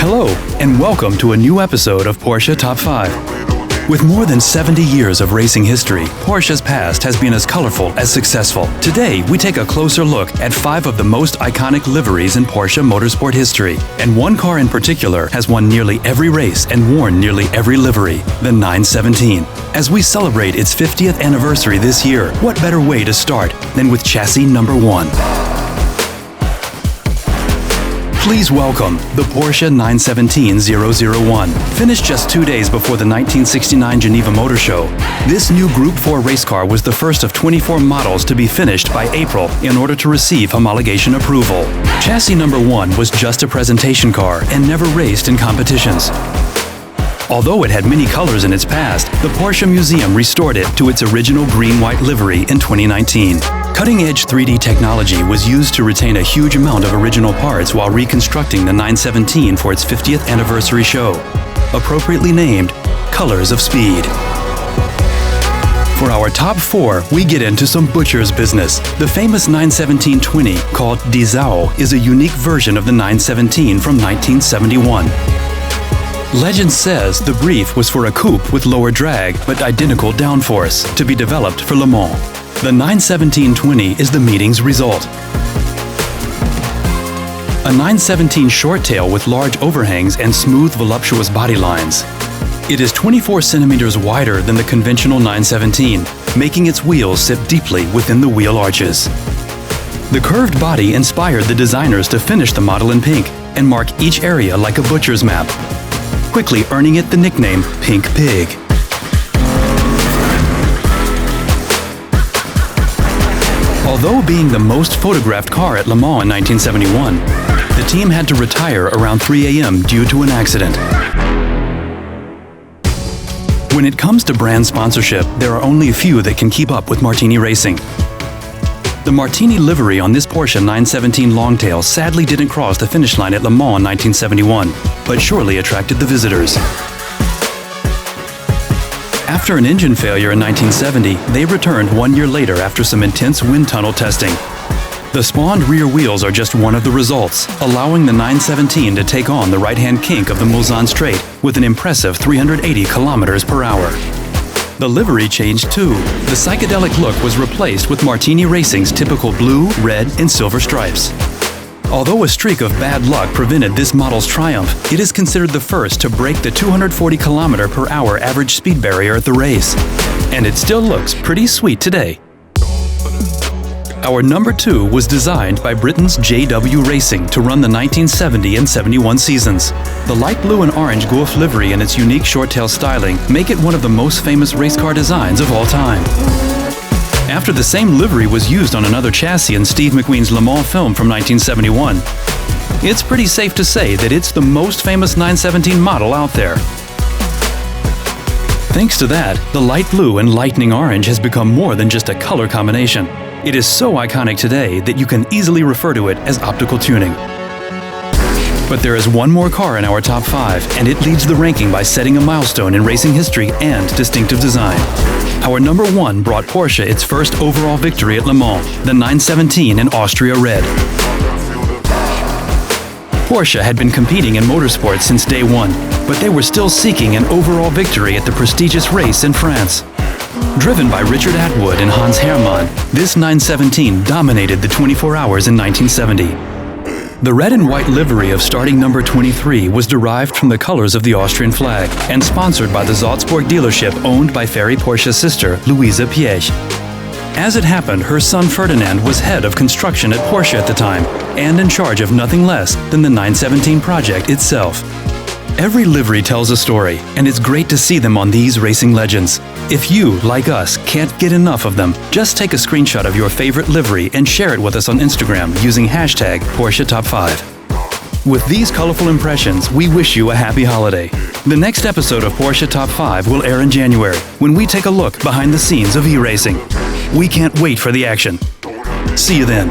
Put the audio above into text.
Hello, and welcome to a new episode of Porsche Top 5. With more than 70 years of racing history, Porsche's past has been as colorful as successful. Today, we take a closer look at 5 of the most iconic liveries in Porsche motorsport history. And one car in particular has won nearly every race and worn nearly every livery, the 917. As we celebrate its 50th anniversary this year, what better way to start than with chassis number 1? Please welcome the Porsche 917-001. Finished just 2 days before the 1969 Geneva Motor Show, this new Group 4 race car was the first of 24 models to be finished by April in order to receive homologation approval. Chassis number 1 was just a presentation car and never raced in competitions. Although it had many colors in its past, the Porsche Museum restored it to its original green-white livery in 2019. Cutting-edge 3D technology was used to retain a huge amount of original parts while reconstructing the 917 for its 50th anniversary show, appropriately named Colors of Speed. For our top 4, we get into some butcher's business. The famous 917-20, called Dizao, is a unique version of the 917 from 1971. Legend says the brief was for a coupe with lower drag but identical downforce to be developed for Le Mans. The 917-20 is the meeting's result. A 917 short tail with large overhangs and smooth, voluptuous body lines. It is 24 centimeters wider than the conventional 917, making its wheels sit deeply within the wheel arches. The curved body inspired the designers to finish the model in pink and mark each area like a butcher's map, quickly earning it the nickname Pink Pig. Although being the most photographed car at Le Mans in 1971, the team had to retire around 3 a.m. due to an accident. When it comes to brand sponsorship, there are only a few that can keep up with MARTINI racing. The MARTINI livery on this Porsche 917 Longtail sadly didn't cross the finish line at Le Mans in 1971, but surely attracted the visitors. After an engine failure in 1970, they returned 1 year later after some intense wind tunnel testing. The spawned rear wheels are just one of the results, allowing the 917 to take on the right-hand kink of the Mulsanne Straight with an impressive 380 kilometers per hour. The livery changed too. The psychedelic look was replaced with MARTINI Racing's typical blue, red, and silver stripes. Although a streak of bad luck prevented this model's triumph, it is considered the first to break the 240 km/h average speed barrier at the race. And it still looks pretty sweet today. Our number 2 was designed by Britain's JW Racing to run the 1970 and 71 seasons. The light blue and orange Gulf livery and its unique short-tail styling make it one of the most famous race car designs of all time. After the same livery was used on another chassis in Steve McQueen's Le Mans film from 1971, it's pretty safe to say that it's the most famous 917 model out there. Thanks to that, the light blue and lightning orange has become more than just a color combination. It is so iconic today that you can easily refer to it as optical tuning. But there is one more car in our top 5, and it leads the ranking by setting a milestone in racing history and distinctive design. Our number 1 brought Porsche its first overall victory at Le Mans, the 917 in Austria Red. Porsche had been competing in motorsports since day 1, but they were still seeking an overall victory at the prestigious race in France. Driven by Richard Atwood and Hans Hermann, this 917 dominated the 24 hours in 1970. The red and white livery of starting number 23 was derived from the colors of the Austrian flag and sponsored by the Salzburg dealership owned by Ferry Porsche's sister, Luisa Piech. As it happened, her son Ferdinand was head of construction at Porsche at the time and in charge of nothing less than the 917 project itself. Every livery tells a story, and it's great to see them on these racing legends. If you, like us, can't get enough of them, just take a screenshot of your favorite livery and share it with us on Instagram using hashtag Porsche Top 5. With these colorful impressions, we wish you a happy holiday. The next episode of Porsche Top 5 will air in January, when we take a look behind the scenes of e-racing. We can't wait for the action. See you then.